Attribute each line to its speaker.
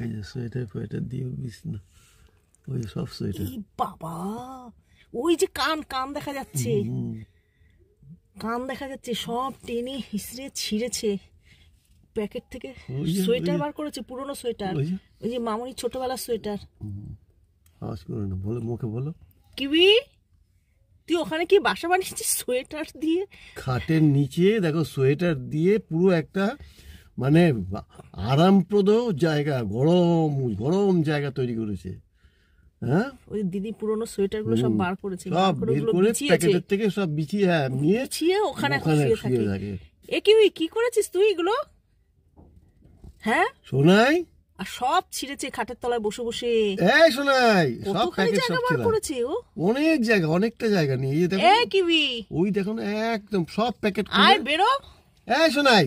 Speaker 1: এই যে সোয়েটার ফোয়েটার দিয়ে বিছনা, ওই সব সোয়েটার।
Speaker 2: বাবা, ওই যে কান কান দেখা যাচ্ছে, কান দেখা যাচ্ছে, সব টেনে হিসড়ে ছিঁড়েছে প্যাকেট থেকে। সোয়েটার বার করেছে, পুরনো সোয়েটার, ওই যে মামুনির ছোটবেলার সোয়েটার।
Speaker 1: আওয়াজ করো না, বলো, মুখে বলো।
Speaker 2: কিবি, তুই ওখানে কি বাসা বানিয়েছিস সোয়েটার দিয়ে?
Speaker 1: খাটের নিচে দেখো সোয়েটার দিয়ে পুরো একটা মানে আরামপ্রদ জায়গা, গরম গরম জায়গা তৈরি করেছে। হ্যাঁ,
Speaker 2: ওই দিদি পুরনো সোয়েটার গুলো সব বার করেছে,
Speaker 1: সব বের করে প্যাকেটের থেকে সব বিছিয়ে নিয়ে
Speaker 2: ওখানে
Speaker 1: শুয়ে থাকে।
Speaker 2: এ কি করেছিস তুই এগুলো? হ্যাঁ
Speaker 1: সোনাই,
Speaker 2: আর সব ছিঁড়েছে খাটের তলায় বসে বসে।
Speaker 1: এই সোনাই, সব প্যাকেট সব
Speaker 2: বার করেছে ও,
Speaker 1: অনেক জায়গা, অনেকটা জায়গা নিয়ে। এই দেখো,
Speaker 2: এ কিবি,
Speaker 1: ওই দেখো একদম সব প্যাকেট।
Speaker 2: আয় বেরো।
Speaker 1: এই সোনাই,